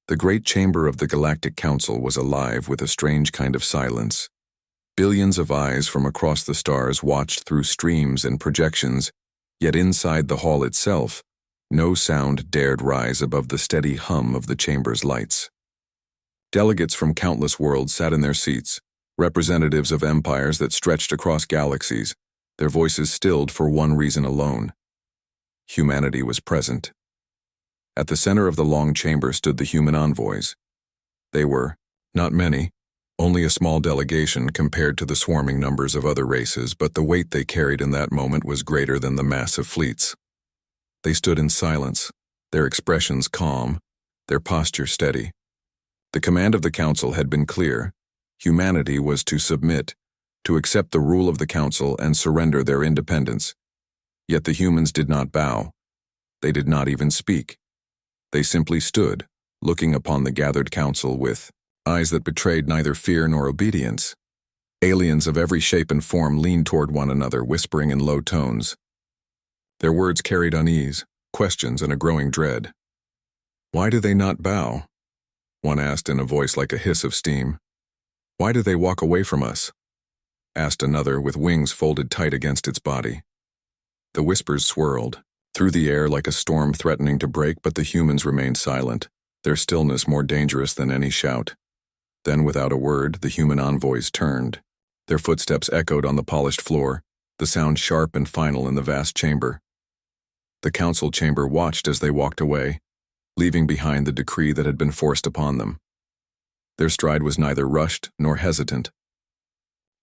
The great chamber of the Galactic Council was alive with a strange kind of silence. Billions of eyes from across the stars watched through streams and projections, yet inside the hall itself, no sound dared rise above the steady hum of the chamber's lights. Delegates from countless worlds sat in their seats, representatives of empires that stretched across galaxies, their voices stilled for one reason alone. Humanity was present. At the center of the long chamber stood the human envoys. They were, not many, only a small delegation compared to the swarming numbers of other races, but the weight they carried in that moment was greater than the massive fleets. They stood in silence, their expressions calm, their posture steady. The command of the council had been clear. Humanity was to submit, to accept the rule of the council and surrender their independence. Yet the humans did not bow. They did not even speak. They simply stood, looking upon the gathered council with eyes that betrayed neither fear nor obedience. Aliens of every shape and form leaned toward one another, whispering in low tones. Their words carried unease, questions, and a growing dread. "Why do they not bow?" one asked in a voice like a hiss of steam. "Why do they walk away from us?" asked another with wings folded tight against its body. The whispers swirled through the air like a storm threatening to break, but the humans remained silent, their stillness more dangerous than any shout. Then, without a word, the human envoys turned. Their footsteps echoed on the polished floor, the sound sharp and final in the vast chamber. The council chamber watched as they walked away, leaving behind the decree that had been forced upon them. Their stride was neither rushed nor hesitant.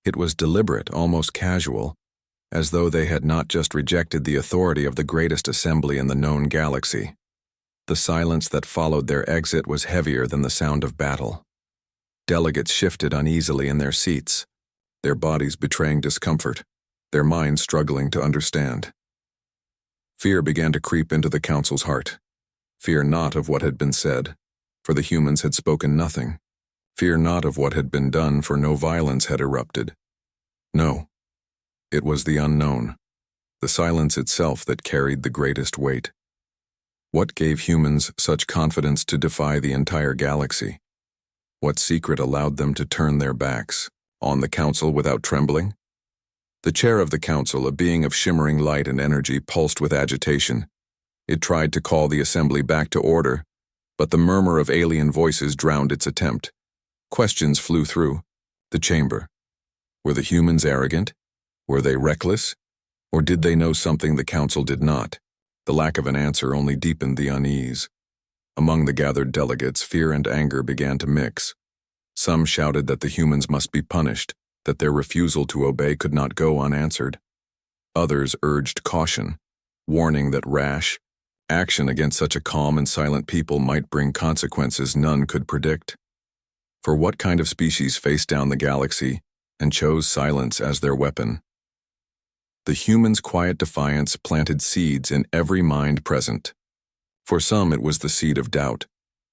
It was deliberate, almost casual, as though they had not just rejected the authority of the greatest assembly in the known galaxy. The silence that followed their exit was heavier than the sound of battle. Delegates shifted uneasily in their seats, their bodies betraying discomfort, their minds struggling to understand. Fear began to creep into the council's heart. Fear not of what had been said, for the humans had spoken nothing. Fear not of what had been done, for no violence had erupted. No. It was the unknown, the silence itself that carried the greatest weight. What gave humans such confidence to defy the entire galaxy? What secret allowed them to turn their backs on the council without trembling? The chair of the council, a being of shimmering light and energy, pulsed with agitation. It tried to call the assembly back to order, but the murmur of alien voices drowned its attempt. Questions flew through the chamber. Were the humans arrogant? Were they reckless? Or did they know something the council did not? The lack of an answer only deepened the unease. Among the gathered delegates, fear and anger began to mix. Some shouted that the humans must be punished, that their refusal to obey could not go unanswered. Others urged caution, warning that rash action against such a calm and silent people might bring consequences none could predict. For what kind of species faced down the galaxy and chose silence as their weapon? The humans' quiet defiance planted seeds in every mind present. For some it was the seed of doubt,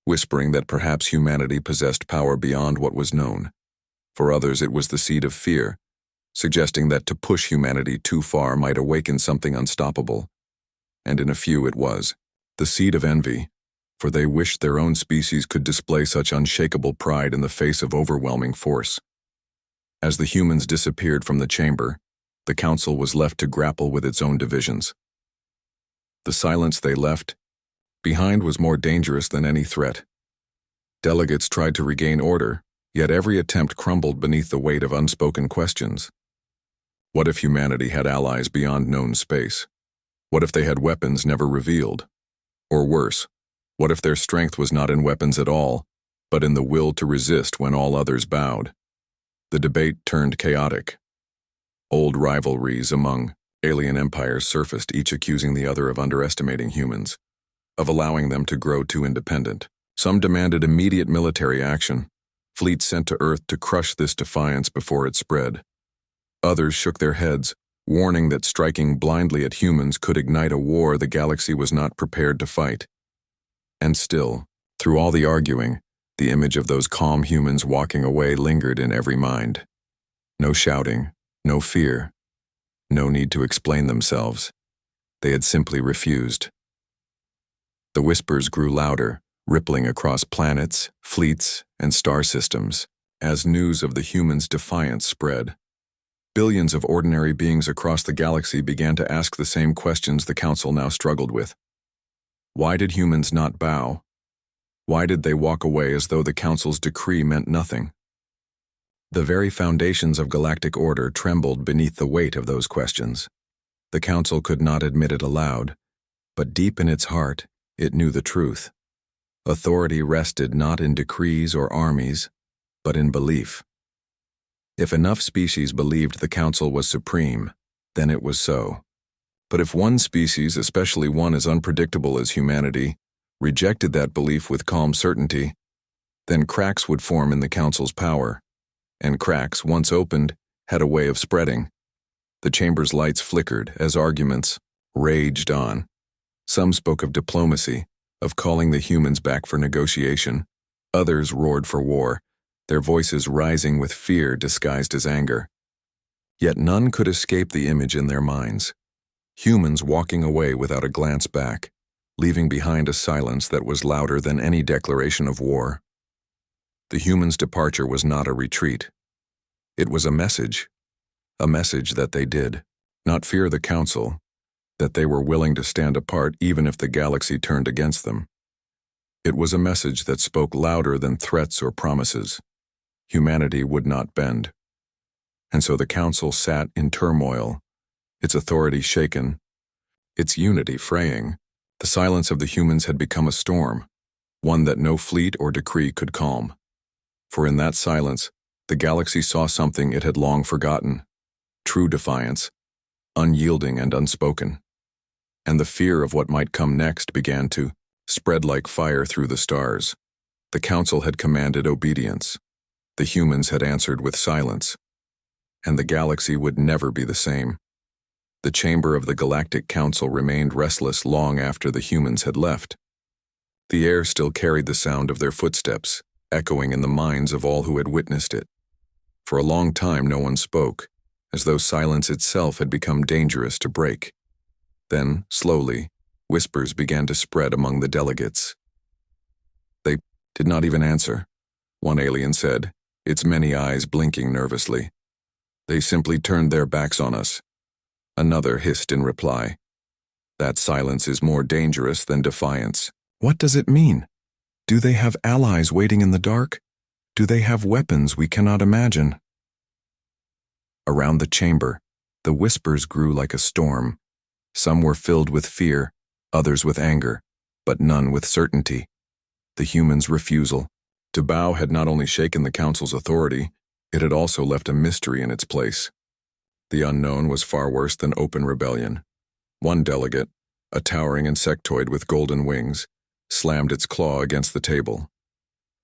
whispering that perhaps humanity possessed power beyond what was known. For others it was the seed of fear, suggesting that to push humanity too far might awaken something unstoppable. And in a few it was the seed of envy, for they wished their own species could display such unshakable pride in the face of overwhelming force. As the humans disappeared from the chamber, the council was left to grapple with its own divisions. The silence they left behind was more dangerous than any threat. Delegates tried to regain order, yet every attempt crumbled beneath the weight of unspoken questions. What if humanity had allies beyond known space? What if they had weapons never revealed? Or worse, what if their strength was not in weapons at all, but in the will to resist when all others bowed? The debate turned chaotic. Old rivalries among alien empires surfaced, each accusing the other of underestimating humans, of allowing them to grow too independent. Some demanded immediate military action, fleets sent to Earth to crush this defiance before it spread. Others shook their heads, warning that striking blindly at humans could ignite a war the galaxy was not prepared to fight. And still, through all the arguing, the image of those calm humans walking away lingered in every mind. No shouting, no fear, no need to explain themselves. They had simply refused. The whispers grew louder, rippling across planets, fleets, and star systems, as news of the humans' defiance spread. Billions of ordinary beings across the galaxy began to ask the same questions the Council now struggled with. Why did humans not bow? Why did they walk away as though the Council's decree meant nothing? The very foundations of galactic order trembled beneath the weight of those questions. The Council could not admit it aloud, but deep in its heart, it knew the truth. Authority rested not in decrees or armies, but in belief. If enough species believed the Council was supreme, then it was so. But if one species, especially one as unpredictable as humanity, rejected that belief with calm certainty, then cracks would form in the Council's power. And cracks, once opened, had a way of spreading. The chamber's lights flickered as arguments raged on. Some spoke of diplomacy, of calling the humans back for negotiation. Others roared for war, their voices rising with fear disguised as anger. Yet none could escape the image in their minds. Humans walking away without a glance back, leaving behind a silence that was louder than any declaration of war. The humans' departure was not a retreat. It was a message that they did not fear the Council, that they were willing to stand apart even if the galaxy turned against them. It was a message that spoke louder than threats or promises. Humanity would not bend. And so the Council sat in turmoil, its authority shaken, its unity fraying. The silence of the humans had become a storm, one that no fleet or decree could calm. For in that silence, the galaxy saw something it had long forgotten: true defiance, unyielding and unspoken. And the fear of what might come next began to spread like fire through the stars. The Council had commanded obedience. The humans had answered with silence. And the galaxy would never be the same. The chamber of the Galactic Council remained restless long after the humans had left. The air still carried the sound of their footsteps, echoing in the minds of all who had witnessed it. For a long time no one spoke, as though silence itself had become dangerous to break. Then, slowly, whispers began to spread among the delegates. They did not even answer, one alien said, its many eyes blinking nervously. They simply turned their backs on us. Another hissed in reply. That silence is more dangerous than defiance. What does it mean? Do they have allies waiting in the dark? Do they have weapons we cannot imagine? Around the chamber, the whispers grew like a storm. Some were filled with fear, others with anger, but none with certainty. The humans' refusal to bow had not only shaken the Council's authority, it had also left a mystery in its place. The unknown was far worse than open rebellion. One delegate, a towering insectoid with golden wings, slammed its claw against the table.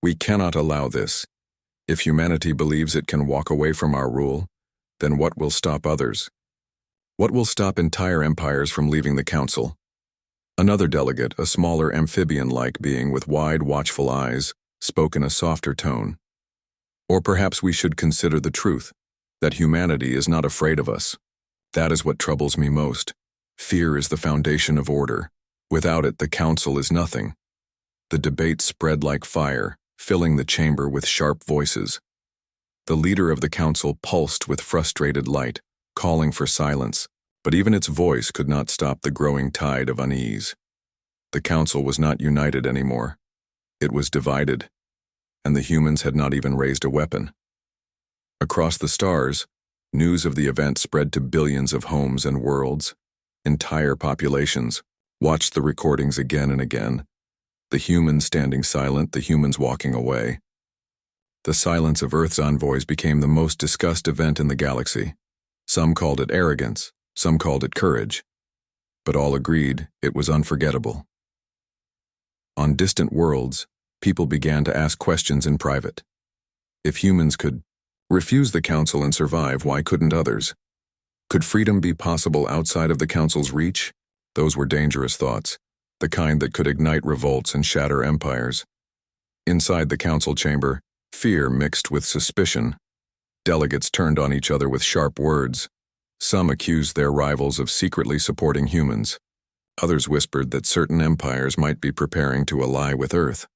We cannot allow this. If humanity believes it can walk away from our rule, then what will stop others? What will stop entire empires from leaving the Council? Another delegate, a smaller amphibian-like being with wide, watchful eyes, spoke in a softer tone. Or perhaps we should consider the truth, that humanity is not afraid of us. That is what troubles me most. Fear is the foundation of order. Without it, the Council is nothing. The debate spread like fire, filling the chamber with sharp voices. The leader of the Council pulsed with frustrated light, calling for silence, but even its voice could not stop the growing tide of unease. The Council was not united anymore. It was divided, and the humans had not even raised a weapon. Across the stars, news of the event spread to billions of homes and worlds. Entire populations watched the recordings again and again. The humans standing silent, the humans walking away. The silence of Earth's envoys became the most discussed event in the galaxy. Some called it arrogance, some called it courage, but all agreed it was unforgettable. On distant worlds, people began to ask questions in private. If humans could refuse the Council and survive, why couldn't others? Could freedom be possible outside of the Council's reach? Those were dangerous thoughts, the kind that could ignite revolts and shatter empires. Inside the Council chamber, fear mixed with suspicion. Delegates turned on each other with sharp words. Some accused their rivals of secretly supporting humans. Others whispered that certain empires might be preparing to ally with Earth.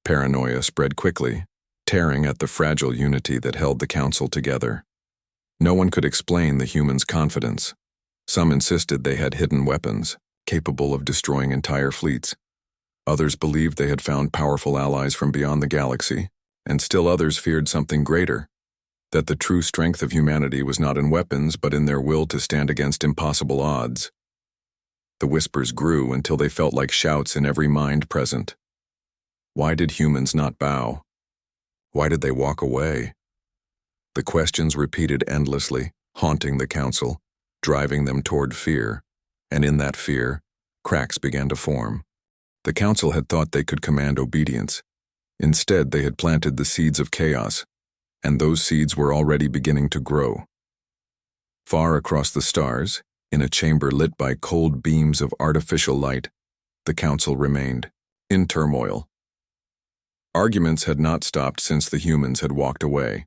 Paranoia spread quickly, tearing at the fragile unity that held the council together. No one could explain the humans' confidence. Some insisted they had hidden weapons, capable of destroying entire fleets. Others believed they had found powerful allies from beyond the galaxy, and still others feared something greater, that the true strength of humanity was not in weapons but in their will to stand against impossible odds. The whispers grew until they felt like shouts in every mind present. Why did humans not bow? Why did they walk away? The questions repeated endlessly, haunting the council, driving them toward fear, and in that fear, cracks began to form. The council had thought they could command obedience. Instead, they had planted the seeds of chaos, and those seeds were already beginning to grow. Far across the stars, in a chamber lit by cold beams of artificial light, the council remained, in turmoil. Arguments had not stopped since the humans had walked away.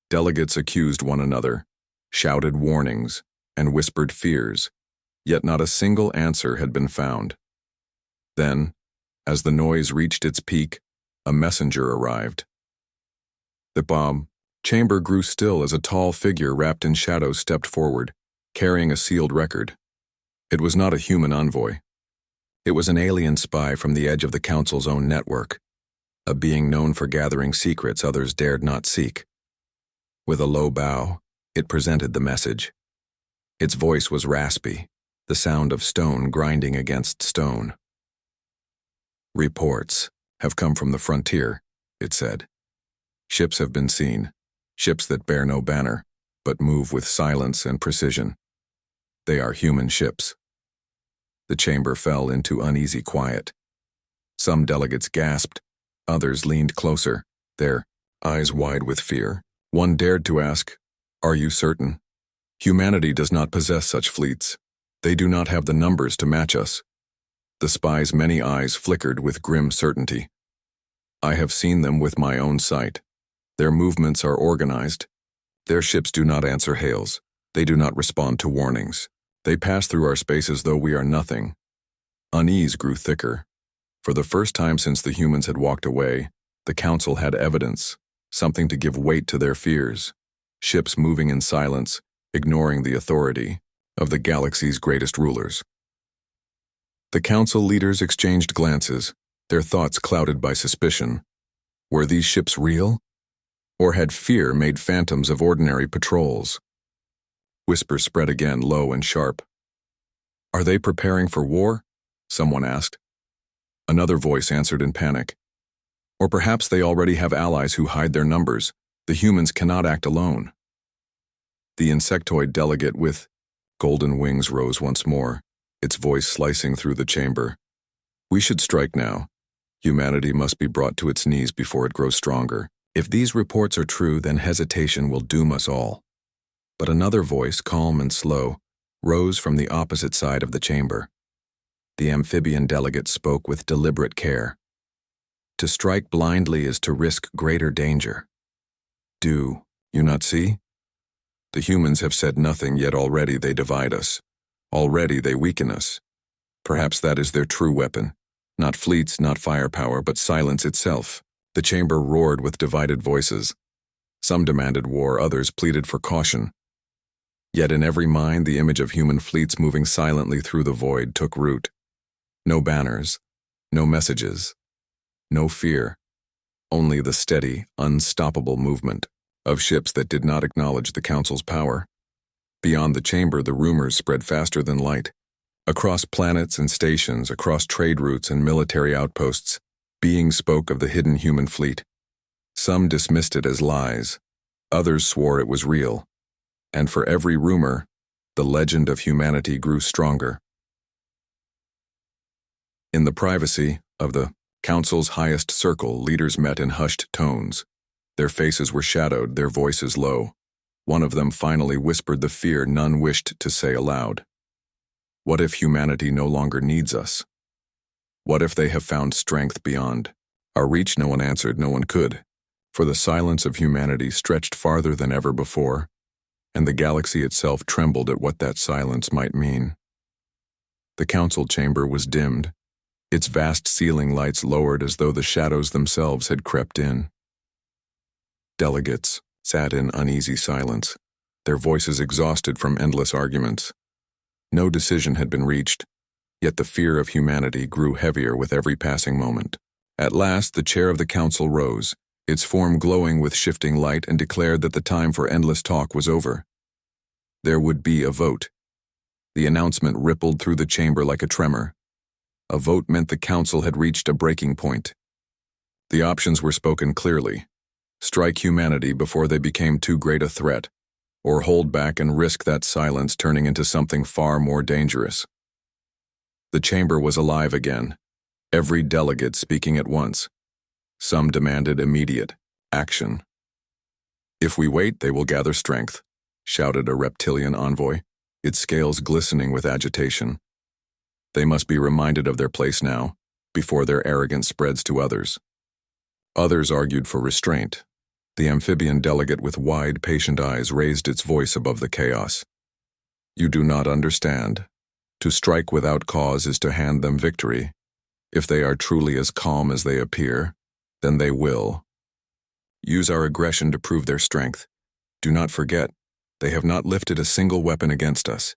Delegates accused one another, shouted warnings, and whispered fears, yet not a single answer had been found. Then, as the noise reached its peak, a messenger arrived. The chamber grew still as a tall figure wrapped in shadow stepped forward, carrying a sealed record. It was not a human envoy. It was an alien spy from the edge of the council's own network, a being known for gathering secrets others dared not seek. With a low bow, it presented the message. Its voice was raspy, the sound of stone grinding against stone. "Reports have come from the frontier," it said. "Ships have been seen, ships that bear no banner, but move with silence and precision. They are human ships." The chamber fell into uneasy quiet. Some delegates gasped, others leaned closer, their eyes wide with fear. One dared to ask, "Are you certain? Humanity does not possess such fleets. They do not have the numbers to match us." The spy's many eyes flickered with grim certainty. "I have seen them with my own sight. Their movements are organized. Their ships do not answer hails. They do not respond to warnings. They pass through our space as though we are nothing." Unease grew thicker. For the first time since the humans had walked away, the council had evidence, something to give weight to their fears. Ships moving in silence, ignoring the authority of the galaxy's greatest rulers. The council leaders exchanged glances, their thoughts clouded by suspicion. Were these ships real? Or had fear made phantoms of ordinary patrols? Whispers spread again, low and sharp. "Are they preparing for war?" someone asked. Another voice answered in panic. "Or perhaps they already have allies who hide their numbers. The humans cannot act alone." The insectoid delegate with golden wings rose once more, its voice slicing through the chamber. "We should strike now. Humanity must be brought to its knees before it grows stronger. If these reports are true, then hesitation will doom us all." But another voice, calm and slow, rose from the opposite side of the chamber. The amphibian delegate spoke with deliberate care. "To strike blindly is to risk greater danger. Do you not see? The humans have said nothing, yet already they divide us. Already they weaken us. Perhaps that is their true weapon. Not fleets, not firepower, but silence itself." The chamber roared with divided voices. Some demanded war, others pleaded for caution. Yet in every mind the image of human fleets moving silently through the void took root. No banners, no messages, no fear, only the steady, unstoppable movement of ships that did not acknowledge the council's power. Beyond the chamber, the rumors spread faster than light. Across planets and stations, across trade routes and military outposts, beings spoke of the hidden human fleet. Some dismissed it as lies, others swore it was real. And for every rumor, the legend of humanity grew stronger. In the privacy of the council's highest circle, leaders met in hushed tones. Their faces were shadowed, their voices low. One of them finally whispered the fear none wished to say aloud. What if humanity no longer needs us? What if they have found strength beyond our reach? No one answered, no one could, for the silence of humanity stretched farther than ever before, and the galaxy itself trembled at what that silence might mean. The council chamber was dimmed, its vast ceiling lights lowered as though the shadows themselves had crept in. Delegates sat in uneasy silence, their voices exhausted from endless arguments. No decision had been reached, yet the fear of humanity grew heavier with every passing moment. At last, the chair of the council rose, its form glowing with shifting light, and declared that the time for endless talk was over. There would be a vote. The announcement rippled through the chamber like a tremor. A vote meant the council had reached a breaking point. The options were spoken clearly: strike humanity before they became too great a threat, or hold back and risk that silence turning into something far more dangerous. The chamber was alive again, every delegate speaking at once. Some demanded immediate action. "If we wait, they will gather strength," shouted a reptilian envoy, its scales glistening with agitation. "They must be reminded of their place now, before their arrogance spreads to others." Others argued for restraint. The amphibian delegate with wide, patient eyes raised its voice above the chaos. "You do not understand. To strike without cause is to hand them victory. If they are truly as calm as they appear, then they will. Use our aggression to prove their strength. Do not forget, they have not lifted a single weapon against us.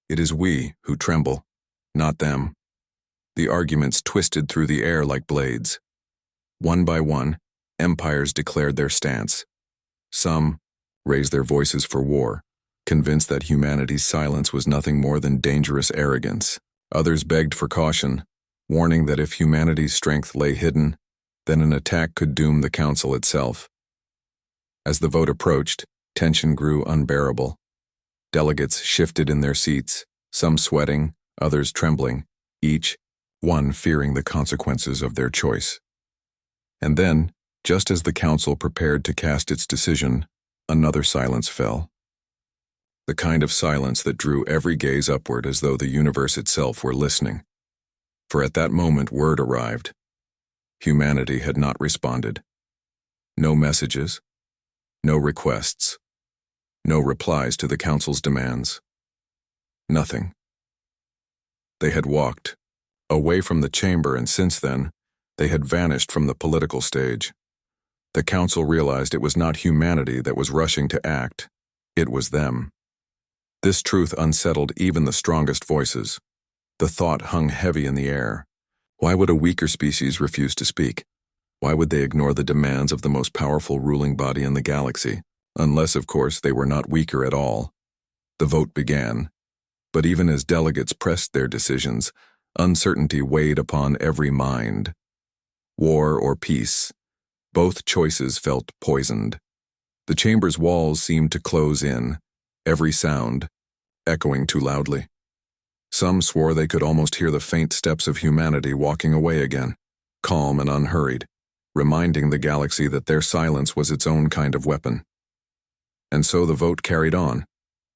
It is we who tremble, not them." The arguments twisted through the air like blades. One by one, empires declared their stance. Some raised their voices for war, convinced that humanity's silence was nothing more than dangerous arrogance. Others begged for caution, warning that if humanity's strength lay hidden, then an attack could doom the council itself. As the vote approached, tension grew unbearable. Delegates shifted in their seats, some sweating, others trembling, each one fearing the consequences of their choice. And then, just as the council prepared to cast its decision, another silence fell. The kind of silence that drew every gaze upward as though the universe itself were listening. For at that moment word arrived. Humanity had not responded. No messages, no requests, no replies to the council's demands. Nothing. They had walked away from the chamber, and since then, they had vanished from the political stage. The council realized it was not humanity that was rushing to act, it was them. This truth unsettled even the strongest voices. The thought hung heavy in the air. Why would a weaker species refuse to speak? Why would they ignore the demands of the most powerful ruling body in the galaxy? Unless, of course, they were not weaker at all. The vote began. But even as delegates pressed their decisions, uncertainty weighed upon every mind. War or peace, both choices felt poisoned. The chamber's walls seemed to close in, every sound echoing too loudly. Some swore they could almost hear the faint steps of humanity walking away again, calm and unhurried, reminding the galaxy that their silence was its own kind of weapon. And so the vote carried on,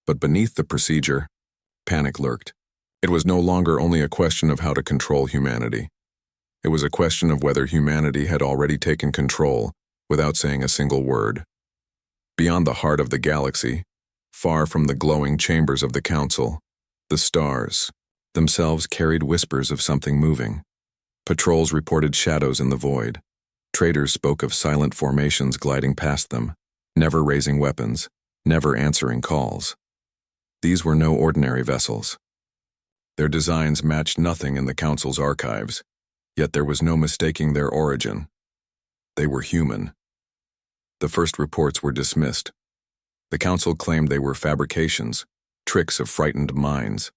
but beneath the procedure, panic lurked. It was no longer only a question of how to control humanity. It was a question of whether humanity had already taken control without saying a single word. Beyond the heart of the galaxy, far from the glowing chambers of the council, the stars themselves carried whispers of something moving. Patrols reported shadows in the void. Traders spoke of silent formations gliding past them, never raising weapons, never answering calls. These were no ordinary vessels. Their designs matched nothing in the council's archives, yet there was no mistaking their origin. They were human. The first reports were dismissed. The council claimed they were fabrications, tricks of frightened minds.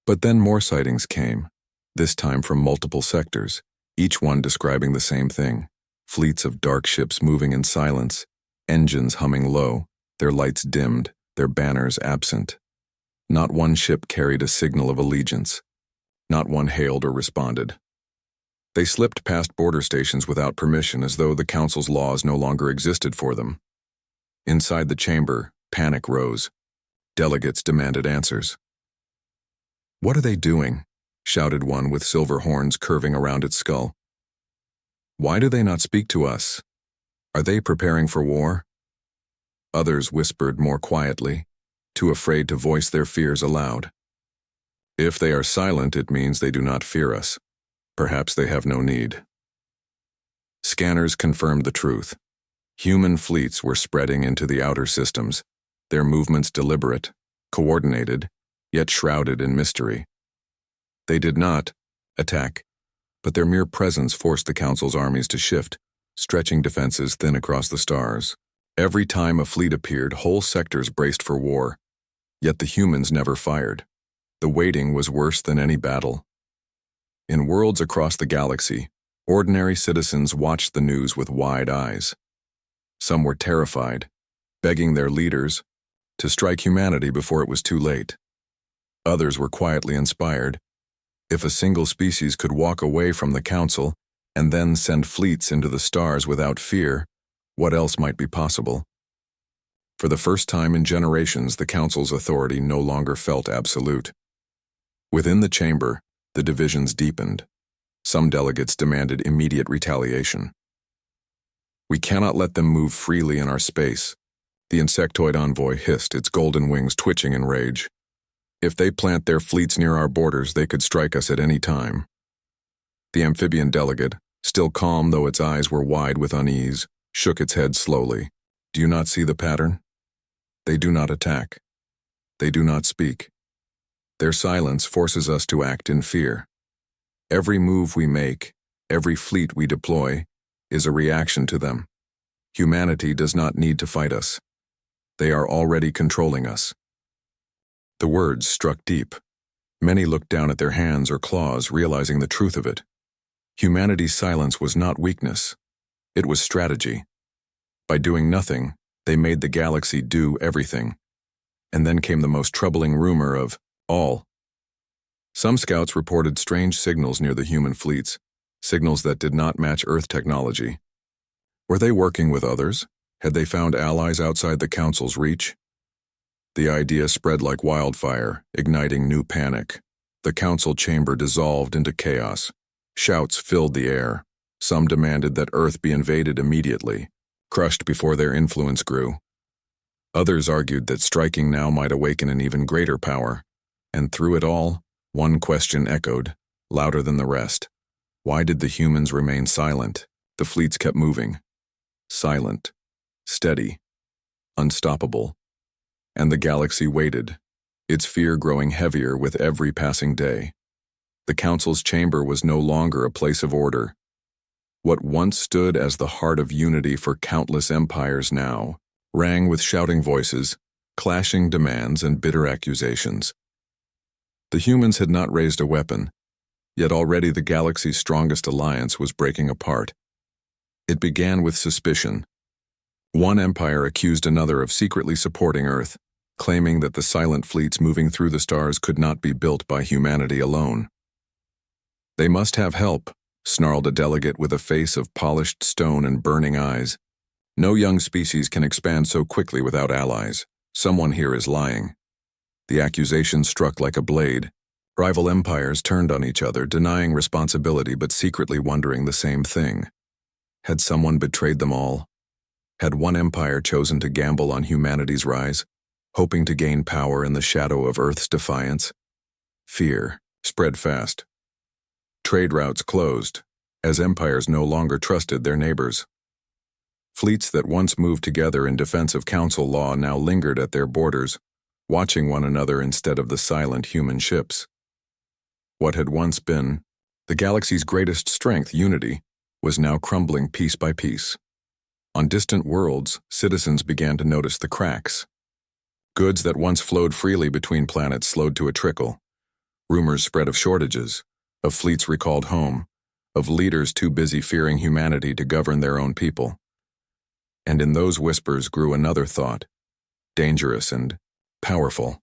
But then more sightings came, this time from multiple sectors, each one describing the same thing: fleets of dark ships moving in silence, engines humming low, their lights dimmed, their banners absent. Not one ship carried a signal of allegiance. Not one hailed or responded. They slipped past border stations without permission, as though the council's laws no longer existed for them. Inside the chamber, panic rose. Delegates demanded answers. "What are they doing?" shouted one with silver horns curving around its skull. "Why do they not speak to us? Are they preparing for war?" Others whispered more quietly, too afraid to voice their fears aloud. If they are silent, it means they do not fear us. Perhaps they have no need. Scanners confirmed the truth. Human fleets were spreading into the outer systems, their movements deliberate, coordinated, yet shrouded in mystery. They did not attack, but their mere presence forced the Council's armies to shift, stretching defenses thin across the stars. Every time a fleet appeared, whole sectors braced for war, yet the humans never fired. The waiting was worse than any battle. In worlds across the galaxy, ordinary citizens watched the news with wide eyes. Some were terrified, begging their leaders to strike humanity before it was too late. Others were quietly inspired. If a single species could walk away from the Council and then send fleets into the stars without fear, what else might be possible? For the first time in generations, the Council's authority no longer felt absolute. Within the chamber, the divisions deepened. Some delegates demanded immediate retaliation. "We cannot let them move freely in our space," the insectoid envoy hissed, its golden wings twitching in rage. "If they plant their fleets near our borders, they could strike us at any time." The amphibian delegate, still calm though its eyes were wide with unease, shook its head slowly. "Do you not see the pattern? They do not attack. They do not speak. Their silence forces us to act in fear. Every move we make, every fleet we deploy, is a reaction to them. Humanity does not need to fight us. They are already controlling us." The words struck deep. Many looked down at their hands or claws, realizing the truth of it. Humanity's silence was not weakness. It was strategy. By doing nothing, they made the galaxy do everything. And then came the most troubling rumor of all. Some scouts reported strange signals near the human fleets, signals that did not match Earth technology. Were they working with others? Had they found allies outside the Council's reach? The idea spread like wildfire, igniting new panic. The Council chamber dissolved into chaos. Shouts filled the air. Some demanded that Earth be invaded immediately, crushed before their influence grew. Others argued that striking now might awaken an even greater power. And through it all, one question echoed, louder than the rest. Why did the humans remain silent? The fleets kept moving. Silent, steady, unstoppable. And the galaxy waited, its fear growing heavier with every passing day. The Council's chamber was no longer a place of order. What once stood as the heart of unity for countless empires now rang with shouting voices, clashing demands, and bitter accusations. The humans had not raised a weapon, yet already the galaxy's strongest alliance was breaking apart. It began with suspicion. One empire accused another of secretly supporting Earth, claiming that the silent fleets moving through the stars could not be built by humanity alone. "They must have help," snarled a delegate with a face of polished stone and burning eyes. "No young species can expand so quickly without allies. Someone here is lying." The accusation struck like a blade. Rival empires turned on each other, denying responsibility but secretly wondering the same thing. Had someone betrayed them all? Had one empire chosen to gamble on humanity's rise, hoping to gain power in the shadow of Earth's defiance? Fear spread fast. Trade routes closed, as empires no longer trusted their neighbors. Fleets that once moved together in defense of Council law now lingered at their borders, watching one another instead of the silent human ships. What had once been the galaxy's greatest strength, unity, was now crumbling piece by piece. On distant worlds, citizens began to notice the cracks. Goods that once flowed freely between planets slowed to a trickle. Rumors spread of shortages, of fleets recalled home, of leaders too busy fearing humanity to govern their own people. And in those whispers grew another thought, dangerous and powerful.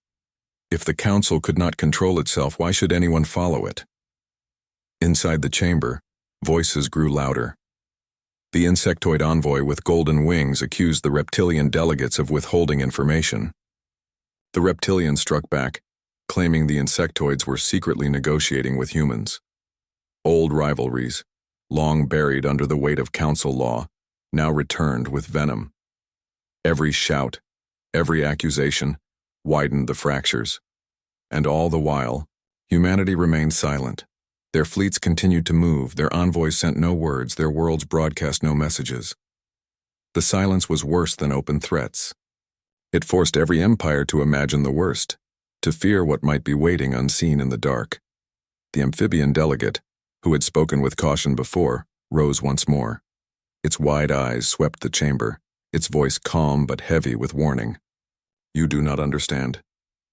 If the Council could not control itself, why should anyone follow it? Inside the chamber, voices grew louder. The insectoid envoy with golden wings accused the reptilian delegates of withholding information. The reptilians struck back, claiming the insectoids were secretly negotiating with humans. Old rivalries, long buried under the weight of Council law, now returned with venom. Every shout, every accusation, widened the fractures. And all the while, Humanity remained silent. Their fleets continued to move, their envoys sent no words, their worlds broadcast no messages. The silence was worse than open threats. It forced every empire to imagine the worst, to fear what might be waiting unseen in the dark. The amphibian delegate, who had spoken with caution before, rose once more. Its wide eyes swept the chamber, its voice calm but heavy with warning. You do not understand.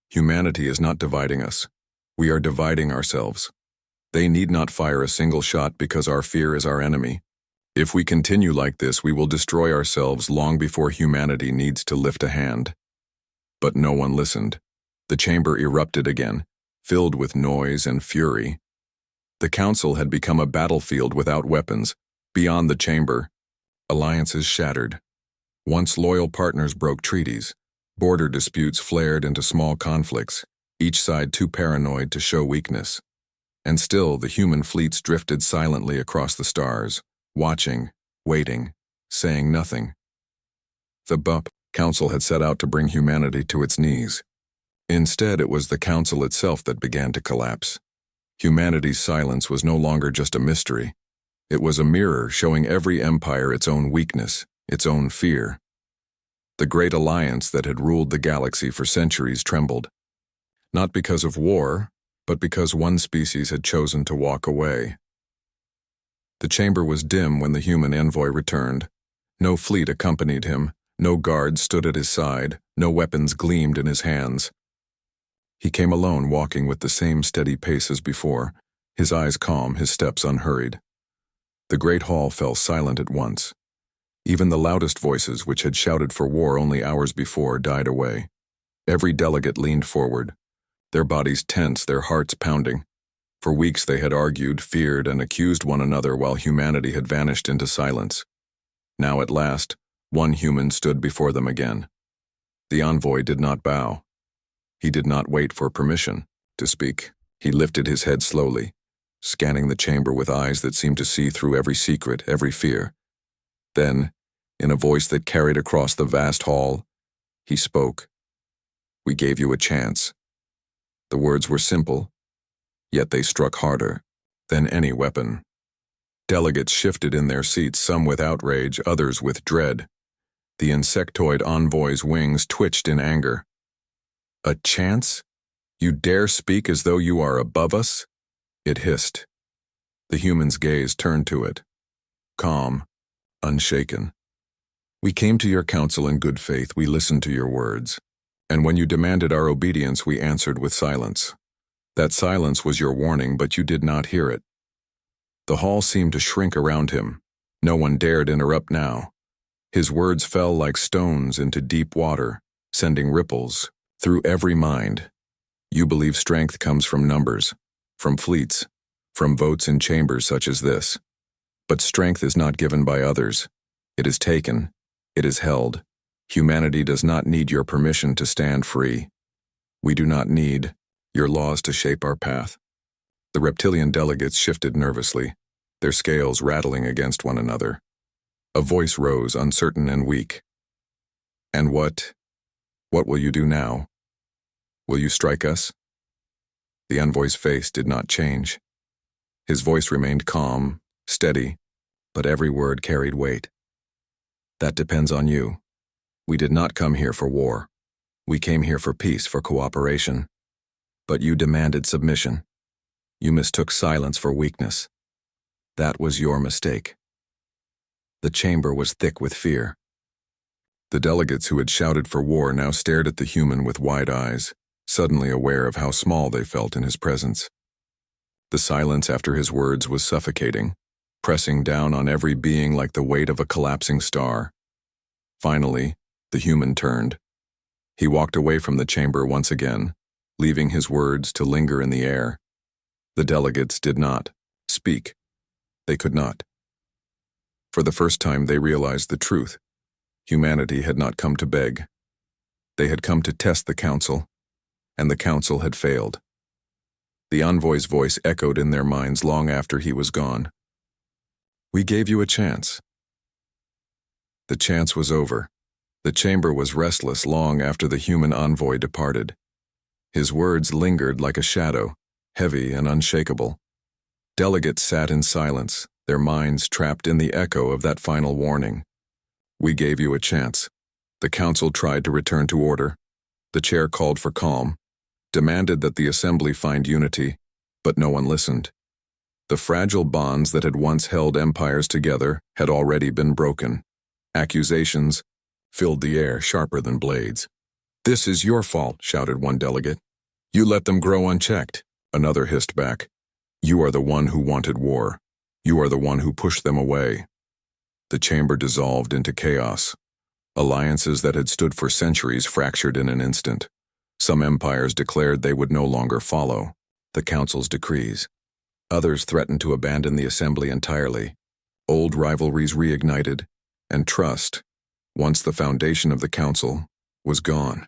Humanity is not dividing us. We are dividing ourselves. They need not fire a single shot because our fear is our enemy. If we continue like this, we will destroy ourselves long before humanity needs to lift a hand. But no one listened. The chamber erupted again, filled with noise and fury. The council had become a battlefield without weapons. Beyond the chamber, alliances shattered. Once loyal partners broke treaties. Border disputes flared into small conflicts, each side too paranoid to show weakness. And still, the human fleets drifted silently across the stars, watching, waiting, saying nothing. The Council had set out to bring humanity to its knees. Instead, it was the Council itself that began to collapse. Humanity's silence was no longer just a mystery. It was a mirror showing every empire its own weakness, its own fear. The great alliance that had ruled the galaxy for centuries trembled. Not because of war, but because one species had chosen to walk away. The chamber was dim when the human envoy returned. No fleet accompanied him, no guards stood at his side, no weapons gleamed in his hands. He came alone, walking with the same steady pace as before, his eyes calm, his steps unhurried. The great hall fell silent at once. Even the loudest voices, which had shouted for war only hours before, died away. Every delegate leaned forward, their bodies tense, their hearts pounding. For weeks they had argued, feared, and accused one another while humanity had vanished into silence. Now at last, one human stood before them again. The envoy did not bow. He did not wait for permission to speak. He lifted his head slowly, scanning the chamber with eyes that seemed to see through every secret, every fear. Then, in a voice that carried across the vast hall, he spoke. "We gave you a chance." The words were simple, yet they struck harder than any weapon. Delegates shifted in their seats, some with outrage, others with dread. The insectoid envoy's wings twitched in anger. "A chance? You dare speak as though you are above us?" It hissed. The human's gaze turned to it, calm, unshaken. "We came to your council in good faith, we listened to your words. And when you demanded our obedience, we answered with silence. That silence was your warning, but you did not hear it." The hall seemed to shrink around him. No one dared interrupt now. His words fell like stones into deep water, sending ripples through every mind. You believe strength comes from numbers, from fleets, from votes in chambers such as this. But strength is not given by others. It is taken. It is held. Humanity does not need your permission to stand free. We do not need your laws to shape our path. The reptilian delegates shifted nervously, their scales rattling against one another. A voice rose, uncertain and weak. "And what will you do now? Will you strike us?" The envoy's face did not change. His voice remained calm, steady, but every word carried weight. "That depends on you. We did not come here for war. We came here for peace, for cooperation. But you demanded submission. You mistook silence for weakness. That was your mistake." The chamber was thick with fear. The delegates who had shouted for war now stared at the human with wide eyes, suddenly aware of how small they felt in his presence. The silence after his words was suffocating, pressing down on every being like the weight of a collapsing star. Finally, the human turned. He walked away from the chamber once again, leaving his words to linger in the air. The delegates did not speak. They could not. For the first time, they realized the truth. Humanity had not come to beg. They had come to test the council, and the council had failed. The envoy's voice echoed in their minds long after he was gone. "We gave you a chance." The chance was over. The chamber was restless long after the human envoy departed. His words lingered like a shadow, heavy and unshakable. Delegates sat in silence, their minds trapped in the echo of that final warning. We gave you a chance. The council tried to return to order. The chair called for calm, demanded that the assembly find unity, but no one listened. The fragile bonds that had once held empires together had already been broken. Accusations filled the air sharper than blades. "This is your fault," shouted one delegate. "You let them grow unchecked," another hissed back. "You are the one who wanted war. You are the one who pushed them away." The chamber dissolved into chaos. Alliances that had stood for centuries fractured in an instant. Some empires declared they would no longer follow the council's decrees. Others threatened to abandon the assembly entirely. Old rivalries reignited, and trust, once the foundation of the council, was gone.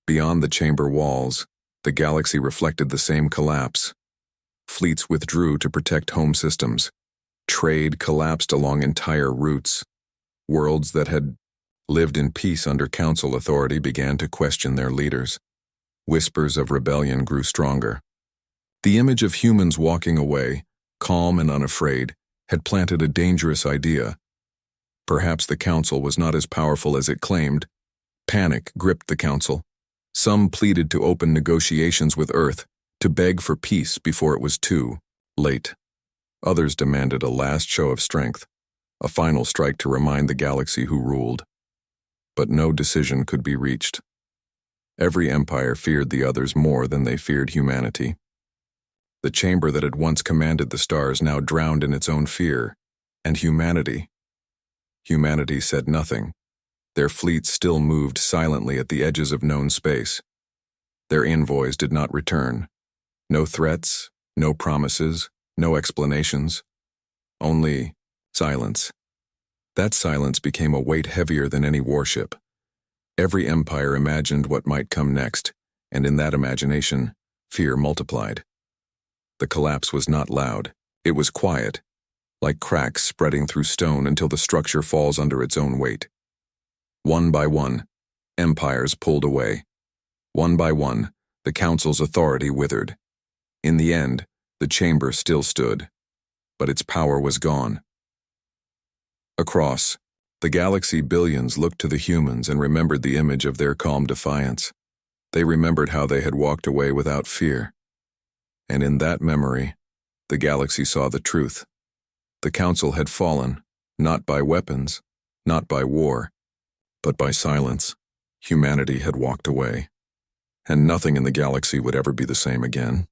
Beyond the chamber walls, the galaxy reflected the same collapse. Fleets withdrew to protect home systems. Trade collapsed along entire routes. Worlds that had lived in peace under council authority began to question their leaders. Whispers of rebellion grew stronger. The image of humans walking away, calm and unafraid, had planted a dangerous idea. Perhaps the council was not as powerful as it claimed. Panic gripped the council. Some pleaded to open negotiations with Earth, to beg for peace before it was too late. Others demanded a last show of strength, a final strike to remind the galaxy who ruled. But no decision could be reached. Every empire feared the others more than they feared humanity. The chamber that had once commanded the stars now drowned in its own fear. And humanity said nothing. Their fleets still moved silently at the edges of known space. Their envoys did not return. No threats, no promises, no explanations. Only silence. That silence became a weight heavier than any warship. Every empire imagined what might come next, and in that imagination, fear multiplied. The collapse was not loud. It was quiet, like cracks spreading through stone until the structure falls under its own weight. One by one, empires pulled away. One by one, the council's authority withered. In the end, the chamber still stood, but its power was gone. Across the galaxy, billions looked to the humans and remembered the image of their calm defiance. They remembered how they had walked away without fear. And in that memory, the galaxy saw the truth. The council had fallen, not by weapons, not by war, but by silence. Humanity had walked away, and nothing in the galaxy would ever be the same again.